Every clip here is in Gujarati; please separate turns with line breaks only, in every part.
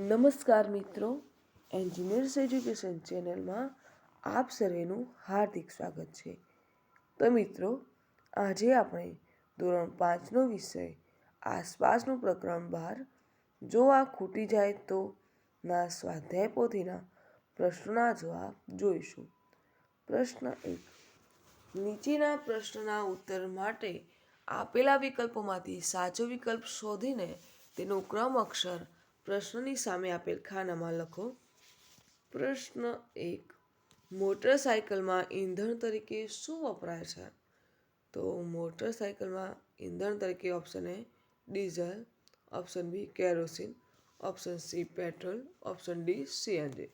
નમસ્કાર મિત્રો, એન્જિનિયર્સ એજ્યુકેશન ચેનલમાં આપ સર્વેનું હાર્દિક સ્વાગત છે. તો મિત્રો, આજે આપણે ધોરણ 5નો વિષય આસપાસનું પ્રકરણ 12 જો આ ખૂટી જાય તો ના સ્વાધ્યાય પોથીના પ્રશ્નોના જવાબ જોઈશું. પ્રશ્ન 1. નીચેના પ્રશ્નના ઉત્તર માટે આપેલા વિકલ્પોમાંથી સાચો વિકલ્પ શોધીને તેનો ક્રમ અક્ષર પ્રશ્નની સામે આપેલ ખાનામાં લખો. પ્રશ્ન 1. મોટરસાયકલમાં ઈંધણ તરીકે શું વપરાય છે? તો મોટરસાયકલમાં ઈંધણ તરીકે option A diesel, option B kerosene, option C petrol, option D CNG.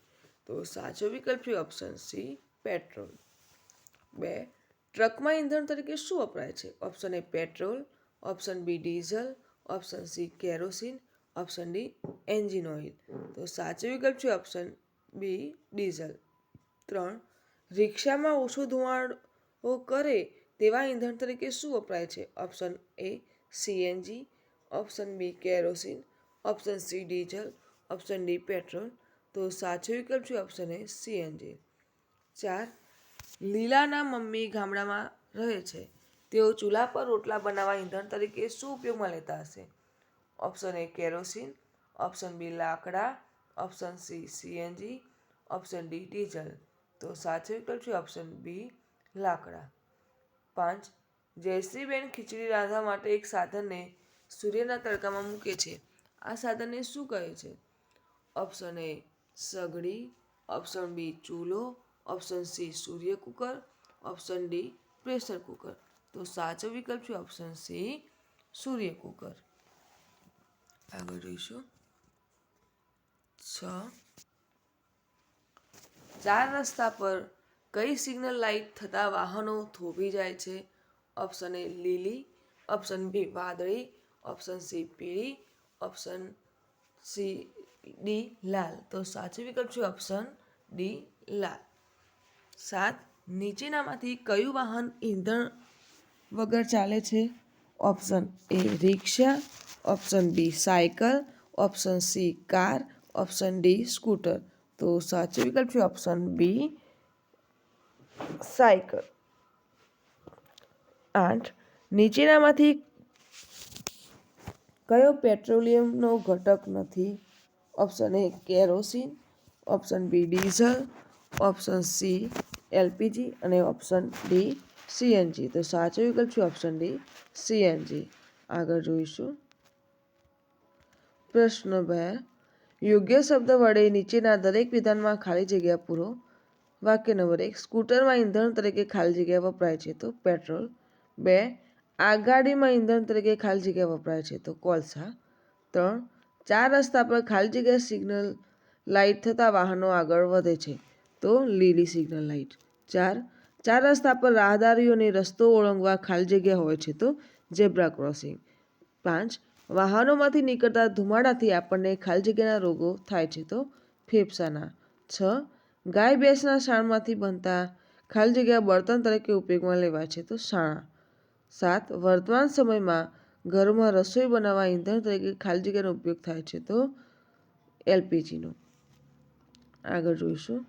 તો સાચો વિકલ્પ છે ઓપ્શન સી પેટ્રોલ. 2. ટ્રકમાં ઈંધણ તરીકે શું વપરાય છે? Option A petrol, option B diesel, option C kerosene, option D engine oil. તો સાચો વિકલ્પ છે ઓપ્શન બી ડીઝલ. 3. રિક્ષામાં ઓછો ધુમાડો કરે તેવા ઈંધણ તરીકે શું વપરાય છે? Option A CNG, option B kerosene, option C diesel, option D petrol. તો સાચો વિકલ્પ છે ઓપ્શન એ સીએનજી. 4. લીલાના મમ્મી ગામડામાં રહે છે. તેઓ ચૂલા પર રોટલા બનાવવા ઈંધણ તરીકે શું ઉપયોગમાં લેતા હશે? Option A kerosene, option B લાકડા, option C CNG, option D diesel. તો સાચો વિકલ્પ છે ઓપ્શન બી લાકડા. 5. જયશ્રીબેન ખીચડી રાંધવા માટે એક સાધનને સૂર્યના તડકામાં મૂકે છે. આ સાધનને શું કહે છે? ઓપ્શન એ સગડી, ઓપ્શન બી ચૂલો, ઓપ્શન સી સૂર્ય cooker, option D pressure cooker. તો સાચો વિકલ્પ છે ઓપ્શન સી સૂર્ય કુકર. આગળ જોઈશું. 6. 4 રસ્તા પર કઈ સિગ્નલ લાઇટ થતા વાહનો થોભી જાય છે? ઓપ્શન એ લીલી, ઓપ્શન બી વાદળી, ઓપ્શન સી પીળી, ઓપ્શન સી ડી લાલ. તો સાચો વિકલ્પ છે ઓપ્શન ડી લાલ. 7. નીચેનામાંથી કયું વાહન ઈંધણ વગર ચાલે છે? Option A rickshaw, option B cycle, option C car, option D scooter. તો સાચો વિકલ્પ છે ઓપ્શન બી સાયકલ. 8. નીચેનામાંથી કયો પેટ્રોલિયમનો ઘટક નથી? Option A kerosene, option B diesel, option C LPG અને ઓપ્શન ડી સીએનજી. તો સાચો વિકલ્પ છે ઓપ્શન ડી સીએનજી. આગળ જોઈશું. પ્રશ્ન 2. યોગ્ય શબ્દ વડે નીચેના દરેક વિધાનમાં ખાલી જગ્યા પૂરો. વાક્ય નંબર 1. સ્કૂટરમાં ઈંધણ તરીકે ખાલી જગ્યા વપરાય છે તો પેટ્રોલ. 2. આગગાડીમાં ઈંધણ તરીકે ખાલી જગ્યા વપરાય છે તો કોલસા. 3. 4 રસ્તા પર ખાલી જગ્યા સિગ્નલ લાઇટ થતા વાહનો આગળ વધે છે તો લીલી સિગ્નલ લાઇટ. 4 રસ્તા પર રાહદારીઓને રસ્તો ઓળંગવા ખાલી જગ્યા હોય છે તો ઝેબ્રા ક્રોસિંગ. 5. વાહનોમાંથી નીકળતા ધુમાડાથી આપણને ખાલી જગ્યાના રોગો થાય છે તો ફેફસાના. 6. ગાય ભેંસના શાણમાંથી બનતા ખાલી જગ્યા બળતણ તરીકે ઉપયોગમાં લેવાય છે તો શાણા. 7. વર્તમાન સમયમાં ઘરમાં રસોઈ બનાવવા ઈંધણ તરીકે ખાલી જગ્યાનો ઉપયોગ થાય છે તો એલપીજીનો. આગળ જોઈશું.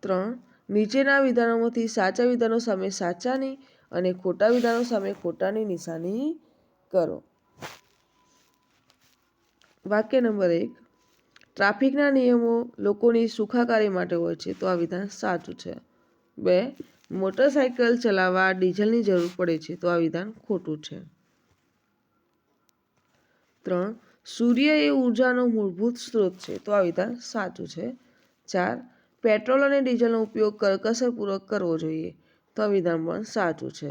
3. નીચેના વિધાનોમાંથી સાચા વિધાનો સામે સાચાની અને ખોટા વિધાનો સામે ખોટાની નિશાની કરો. વાક્ય નંબર 1. ટ્રાફિકના નિયમો લોકોની સુખાકારી માટે હોય છે તો આ વિધાન સાચું છે. 2. મોટરસાયકલ ચલાવવા ડીઝલની જરૂર પડે છે તો આ વિધાન ખોટું છે. 3. સૂર્ય એ ઉર્જાનો મૂળભૂત સ્ત્રોત છે તો આ વિધાન સાચું છે. 4. પેટ્રોલ અને ડીઝલનો ઉપયોગ કરકસરપૂર્વક કરવો જોઈએ તો આ વિધાન પણ સાચું છે.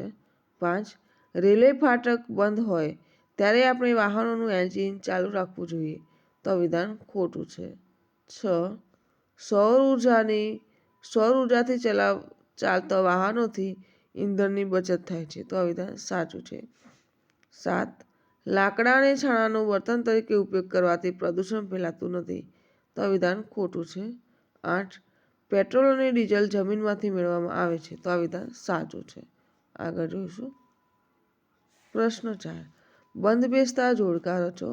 5. રેલવે ફાટક બંધ હોય ત્યારે આપણે વાહનોનું એન્જિન ચાલુ રાખવું જોઈએ તો આ વિધાન ખોટું છે. 6. સૌર ઉર્જાથી ચાલતા વાહનોથી ઈંધણની બચત થાય છે તો આ વિધાન સાચું છે. 7. લાકડા અને છાણાનો બળતણ તરીકે ઉપયોગ કરવાથી પ્રદૂષણ ફેલાતું નથી તો આ વિધાન ખોટું છે. 8. પેટ્રોલ અને ડીઝલ જમીનમાંથી મેળવવામાં આવે છે તો આ વિધાન સાચું છે. આગળ જોઈશું. પ્રશ્ન 4. બંધ બેસતા જોડકા રચો.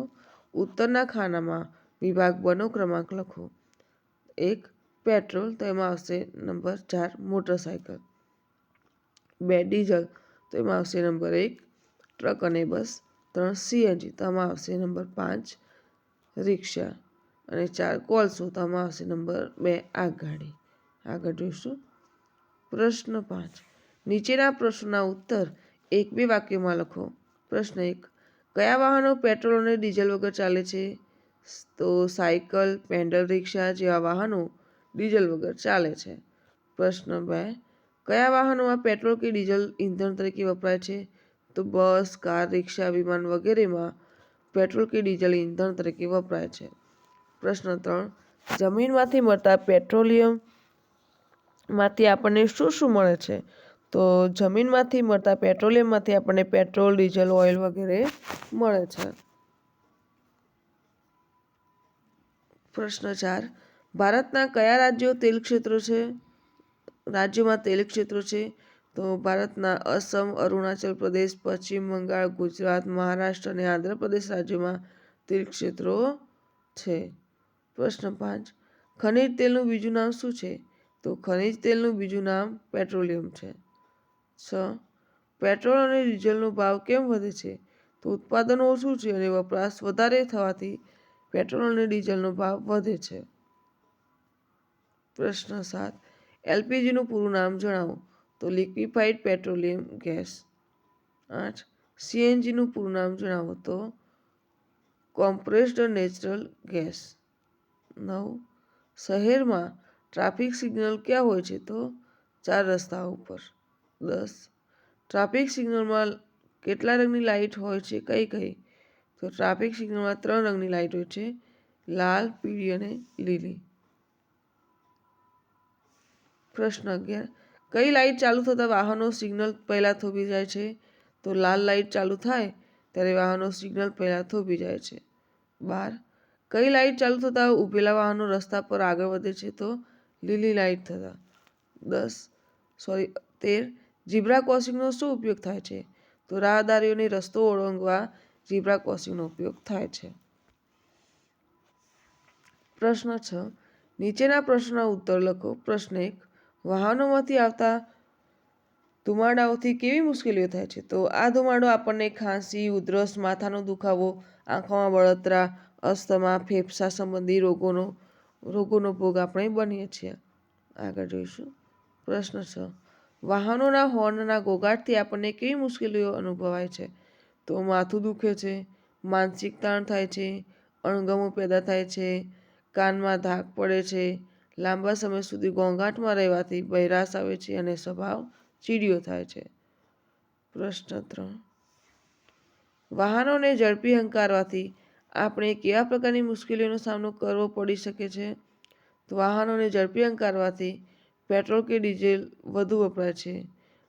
ઉત્તરના ખાનામાં વિભાગ બનો ક્રમાંક લખો. 1 પેટ્રોલ, તો એમાં આવશે નંબર 4 મોટરસાયકલ. 2 ડીઝલ, તો એમાં આવશે નંબર 1 ટ્રક અને બસ. 3 સીએનજી, તો આમાં આવશે નંબર 5 રિક્ષા. અને 4 કોલસો, તો આમાં આવશે નંબર 2 આગગાડી. આગળ જોઈશું. પ્રશ્ન 5. નીચેના પ્રશ્નોના ઉત્તર 1-2 વાક્યોમાં લખો. પ્રશ્ન 1. કયા વાહનો પેટ્રોલ અને ડીઝલ વગર ચાલે છે? તો સાયકલ, પેડલ રિક્ષા જેવા વાહનો ડીઝલ વગર ચાલે છે. પ્રશ્ન 2. કયા વાહનોમાં પેટ્રોલ કે ડીઝલ ઇંધણ તરીકે વપરાય છે? તો બસ, કાર, રિક્ષા, વિમાન વગેરેમાં પેટ્રોલ કે ડીઝલ ઇંધણ તરીકે વપરાય છે. પ્રશ્ન 3. જમીનમાંથી મળતા પેટ્રોલિયમમાંથી આપણને શું શું મળે છે? તો જમીનમાંથી મળતા પેટ્રોલિયમમાંથી આપણને પેટ્રોલ, ડીઝલ, ઓઇલ વગેરે મળે છે. પ્રશ્ન 4. ભારતના કયા રાજ્યોમાં તેલ ક્ષેત્રો છે? તો ભારતના અસમ, અરુણાચલ પ્રદેશ, પશ્ચિમ બંગાળ, ગુજરાત, મહારાષ્ટ્ર અને આંધ્રપ્રદેશ રાજ્યોમાં તેલ ક્ષેત્રો છે. પ્રશ્ન 5. ખનિજ તેલનું બીજું નામ શું છે? તો ખનિજ તેલનું બીજું નામ પેટ્રોલિયમ છે. 6. પેટ્રોલ અને ડીઝલનો ભાવ કેમ વધે છે? તો ઉત્પાદન ઓછું છે અને વપરાશ વધારે થવાથી પેટ્રોલ અને ડીઝલનો ભાવ વધે છે. પ્રશ્ન 7. એલપીજીનું પૂરું નામ જણાવો. તો લિક્વિફાઇડ પેટ્રોલિયમ ગેસ. 8. સીએનજીનું પૂરું નામ જણાવો. તો કોમ્પ્રેસ્ડ નેચરલ ગેસ. 9. શહેરમાં ટ્રાફિક સિગ્નલ ક્યાં હોય છે? તો 4 રસ્તાઓ ઉપર. 10. ટ્રાફિક સિગ્નલમાં કેટલા રંગની લાઇટ હોય છે? કઈ કઈ? તો ટ્રાફિક સિગ્નલમાં 3 રંગની લાઇટ હોય છે: લાલ, પીળી અને લીલી. પ્રશ્ન 11. કઈ લાઇટ ચાલુ થતાં વાહનો સિગ્નલ પહેલાં થોભી જાય છે? તો લાલ લાઇટ ચાલુ થાય ત્યારે વાહનો સિગ્નલ પહેલાં થોભી જાય છે. 12. કઈ લાઇટ ચાલુ થતાં ઊભેલા વાહનો રસ્તા પર આગળ વધે છે? તો લીલી લાઇટ થતાં. 13. ઝીબ્રા ક્રોસિંગનો શું ઉપયોગ થાય છે? તો રાહદારીઓને રસ્તો ઓળંગવા ઝીબ્રા ક્રોસિંગનો ઉપયોગ થાય છે. પ્રશ્ન 6. નીચેના પ્રશ્નોના ઉત્તર લખો. પ્રશ્ન 1. વાહનોમાંથી આવતા ધુમાડાઓથી કેવી મુશ્કેલીઓ થાય છે? તો આ ધુમાડો આપણને ખાંસી, ઉધરસ, માથાનો દુખાવો, આંખોમાં બળતરા, અસ્થમા, ફેફસા સંબંધી રોગોનો ભોગ આપણે બનીએ છીએ. આગળ જોઈશું. પ્રશ્ન 6. વાહનોના હોર્નના ઘોંઘાટથી આપણને કેવી મુશ્કેલીઓ અનુભવાય છે? તો માથું દુખે છે, માનસિક તાણ થાય છે, અણગમો પેદા થાય છે, કાનમાં ધાક પડે છે, લાંબા સમય સુધી ઘોંઘાટમાં રહેવાથી બહેરાશ આવે છે અને સ્વભાવ ચીડિયો થાય છે. પ્રશ્ન 3. વાહનોને ઝડપી હંકારવાથી આપણે કેવા પ્રકારની મુશ્કેલીઓનો સામનો કરવો પડી શકે છે? તો વાહનોને ઝડપી હંકારવાથી પેટ્રોલ કે ડીઝલ વધુ વપરાય છે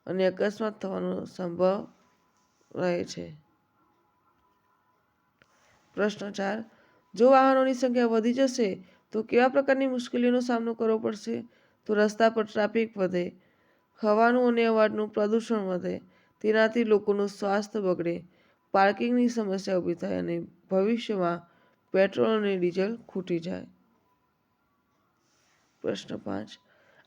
અને અકસ્માત થવાનો સંભવ રહે છે. પ્રશ્ન 4. જો વાહનોની સંખ્યા વધી જશે તો કેવા પ્રકારની મુશ્કેલીઓનો સામનો કરવો પડશે? તો રસ્તા પર ટ્રાફિક વધે, હવાનું અને અવાજનું પ્રદૂષણ વધે, તેનાથી લોકોનું સ્વાસ્થ્ય બગડે, પાર્કિંગની સમસ્યા ઊભી થાય અને ભવિષ્યમાં પેટ્રોલ અને ડીઝલ ખૂટી જાય. પ્રશ્ન 5.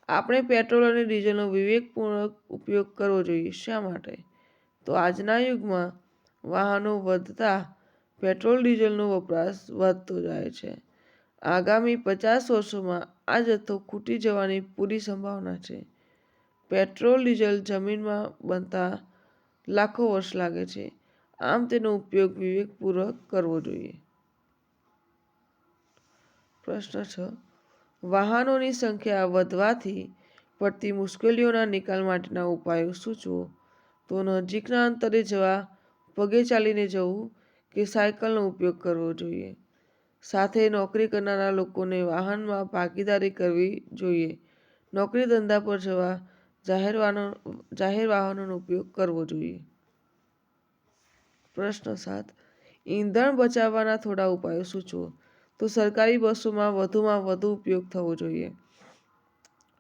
આપણે પેટ્રોલ અને ડીઝલનો વિવેકપૂર્વક ઉપયોગ કરવો જોઈએ. શા માટે? તો આજના યુગમાં વાહનો વધતા પેટ્રોલ ડીઝલનો વપરાશ વધતો જાય છે. આગામી 50 વર્ષોમાં આ જથ્થો ખૂટી જવાની પૂરી સંભાવના છે. પેટ્રોલ ડીઝલ જમીનમાં બનતા લાખો વર્ષ લાગે છે. આમ તેનો ઉપયોગ વિવેકપૂર્વક કરવો જોઈએ. પ્રશ્ન 6. વાહનોની સંખ્યા વધવાથી પડતી મુશ્કેલીઓના નિકાલ માટેના ઉપાયો સૂચવો. તો નજીકના અંતરે જવા પગે ચાલીને જવું કે સાયકલનો ઉપયોગ કરવો જોઈએ. સાથે નોકરી કરનારા લોકોને વાહનમાં ભાગીદારી કરવી જોઈએ. નોકરી ધંધા પર જવા જાહેર વાહનોનો ઉપયોગ કરવો જોઈએ. પ્રશ્ન 7. ઈંધણ બચાવવાના થોડા ઉપાયો સૂચવો. તો સરકારી બસોમાં વધુ ઉપયોગ થવો જોઈએ.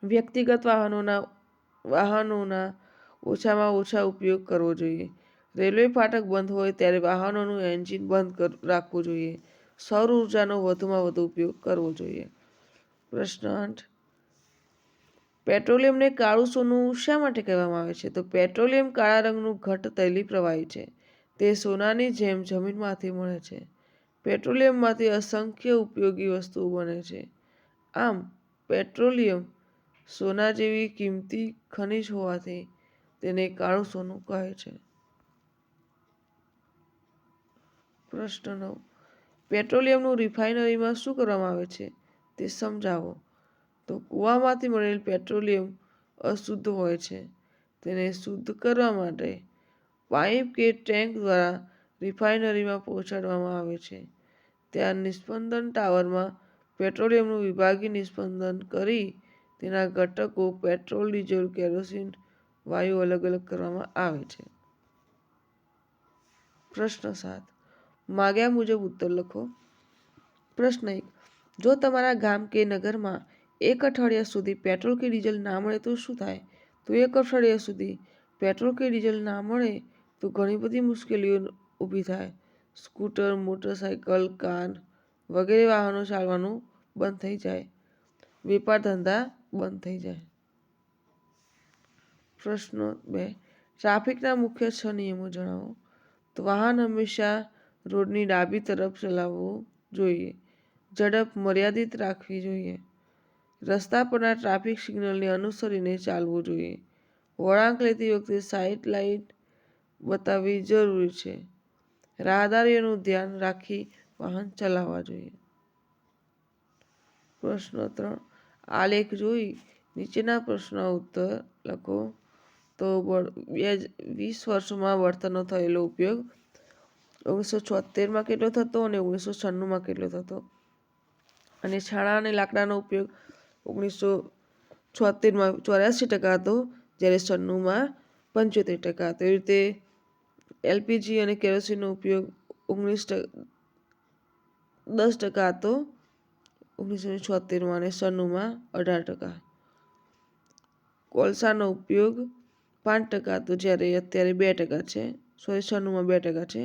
વ્યક્તિગત વાહનોના ઓછામાં ઓછા ઉપયોગ કરવો જોઈએ. રેલવે ફાટક બંધ હોય ત્યારે વાહનોનું એન્જિન બંધ રાખવું જોઈએ. સૌર ઉર્જાનો વધુમાં વધુ ઉપયોગ કરવો જોઈએ. પ્રશ્ન 8. પેટ્રોલિયમને કાળું સોનું શા માટે કહેવામાં આવે છે? તો પેટ્રોલિયમ કાળા રંગનું ઘટ્ટ તૈલી પ્રવાહી છે. તે સોનાની જેમ જમીનમાંથી મળે છે. પેટ્રોલિયમમાંથી અસંખ્ય ઉપયોગી વસ્તુઓ બને છે. આમ પેટ્રોલિયમ સોના જેવી કિંમતી ખનિજ હોવાથી તેને કાળું સોનું કહે છે. પ્રશ્ન 9. પેટ્રોલિયમનું રિફાઇનરીમાં શું કરવામાં આવે છે તે સમજાવો. તો કૂવામાંથી મળેલ પેટ્રોલિયમ અશુદ્ધ હોય છે. તેને શુદ્ધ કરવા માટે પાઇપ કે ટેન્ક દ્વારા રિફાઇનરીમાં પહોંચાડવામાં આવે છે. ત્યાં નિસ્પંદન ટાવરમાં પેટ્રોલિયમનું વિભાગીય નિસ્પંદન કરી તેના ઘટકો પેટ્રોલ, ડીઝલ, કેરોસીન વાયુ અલગ અલગ કરવામાં આવે છે. પ્રશ્ન 7. માગ્યા મુજબ ઉત્તર લખો. પ્રશ્ન 1. જો તમારા ગામ કે નગરમાં 1 અઠવાડિયા સુધી પેટ્રોલ કે ડીઝલ ના મળે તો શું થાય? તો 1 અઠવાડિયા સુધી પેટ્રોલ કે ડીઝલ ના મળે તો ઘણી બધી મુશ્કેલીઓ ઊભી થાય. સ્કૂટર, મોટરસાયકલ, કાર વગેરે વાહનો ચાલવાનું બંધ થઈ જાય. વેપાર ધંધા બંધ થઈ જાય. પ્રશ્ન 2. ટ્રાફિકના મુખ્ય 6 નિયમો જણાવો. તો વાહન હંમેશા રોડની ડાબી તરફ ચલાવવું જોઈએ. ઝડપ મર્યાદિત રાખવી જોઈએ. રસ્તા પરના ટ્રાફિક સિગ્નલને અનુસરીને ચાલવું જોઈએ. વળાંક લેતી વખતે સાઇડ લાઇટ બતાવવી જરૂરી છે. રાહદારીઓનું ધ્યાન રાખી વાહન ચલાવવા જોઈએ. પ્રશ્ન 3. આલેખ જોઈ નીચેના પ્રશ્નોના ઉત્તર લખો. તો 20 વર્ષોમાં બળતણનો થયેલો ઉપયોગ 1976માં કેટલો થતો અને 1996માં કેટલો થતો? અને છાણા અને લાકડાનો ઉપયોગ 1976માં 84% હતો, જ્યારે 96માં 75% હતો. એવી રીતે એલપીજી અને કેરોસીનનો ઉપયોગ 10% હતો 1976માં અને 96માં 18%. કોલસાનો ઉપયોગ 5% હતો, જ્યારે અત્યારે 2% છે. 96માં 2% છે.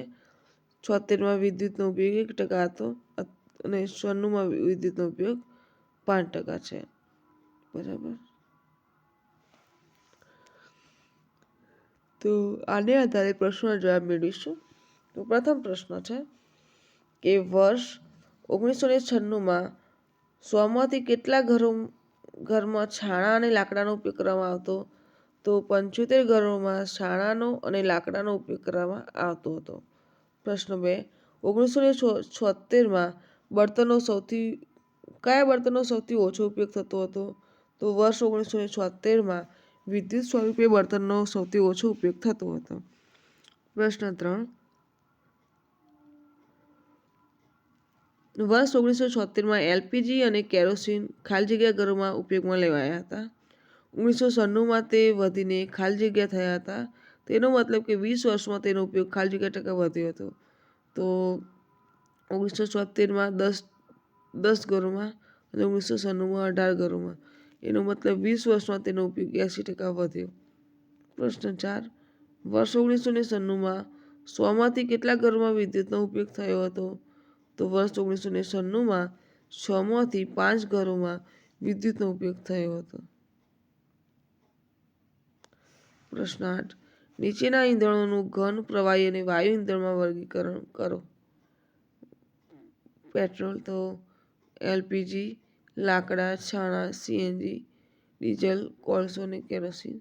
76માં વિદ્યુતનો ઉપયોગ 1% હતો અને 96માં વિદ્યુતનો ઉપયોગ 5% છે. બરાબર. તો આને આધારે પ્રશ્નોના જવાબ મેળવીશું. તો પ્રથમ પ્રશ્ન છે કે વર્ષ 1996માં 100માંથી કેટલા ઘરમાં છાણા અને લાકડાનો ઉપયોગ કરવામાં આવતો? તો 75 ઘરોમાં છાણાનો અને લાકડાનો ઉપયોગ કરવામાં આવતો હતો. પ્રશ્ન 2. 1976માં કયા બળતણનો સૌથી ઓછો ઉપયોગ થતો હતો? તો વર્ષ 1976માં વિદ્યુત સ્વરૂપે બળતણનો સૌથી ઓછો ઉપયોગ થતો હતો. પ્રશ્ન 3. વર્ષ 1976માં એલપીજી અને કેરોસીન ખાલી જગ્યા ઘરોમાં ઉપયોગમાં લેવાયા હતા. 1996માં તે વધીને ખાલી જગ્યા થયા હતા. તેનો મતલબ કે 20 વર્ષમાં તેનો ઉપયોગ ખાલી જગ્યા ટકા વધ્યો હતો. તો 1976માં 10 ઘરોમાં અને 1996માં 18 ઘરોમાં. એનો મતલબ 20 વર્ષમાં તેનો ઉપયોગ 80% વધ્યો. પ્રશ્ન 4. વર્ષ 1996માં 100માંથી કેટલા ઘરોમાં વિદ્યુતનો ઉપયોગ થયો હતો? તો વર્ષ 1996માં 100માંથી 5 ઘરોમાં વિદ્યુતનો ઉપયોગ થયો હતો. પ્રશ્ન 8. નીચેના ઇંધણોનું ઘન, પ્રવાહી અને વાયુ ઇંધણમાં વર્ગીકરણ કરો. પેટ્રોલ તો એલપીજી, લાકડા, છાણા, સીએનજી, ડીઝલ, કોલસો અને કેરોસીન.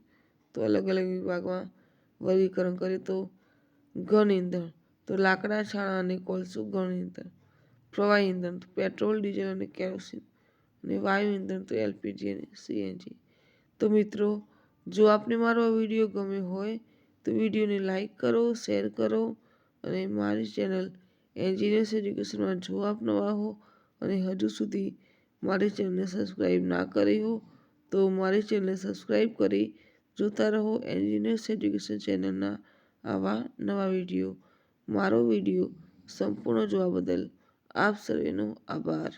તો અલગ અલગ વિભાગમાં વર્ગીકરણ કરીએ તો ઘન ઇંધણ તો લાકડા, છાણા અને કોલસો ઘન ઇંધણ. પ્રવાહી ઇંધણ તો પેટ્રોલ, ડીઝલ અને કેરોસીન. અને વાયુ ઇંધણ તો એલપીજી અને સીએનજી. તો મિત્રો, જો આપને મારો આ વિડીયો ગમ્યો હોય તો વિડીયોને લાઈક કરો, શેર કરો અને મારી ચેનલ એન્જિનિયર્સ એજ્યુકેશનમાં જો આપ નવા હો અને હજુ સુધી મારી ચેનલને સબસ્ક્રાઈબ ના કરી હો તો મારી ચેનલને સબસ્ક્રાઈબ કરી જોતા રહો એન્જિનિયર્સ એજ્યુકેશન ચેનલના આવા નવા વિડીયો. મારો વિડીયો સંપૂર્ણ જોવા બદલ આપ સર્વેનો આભાર.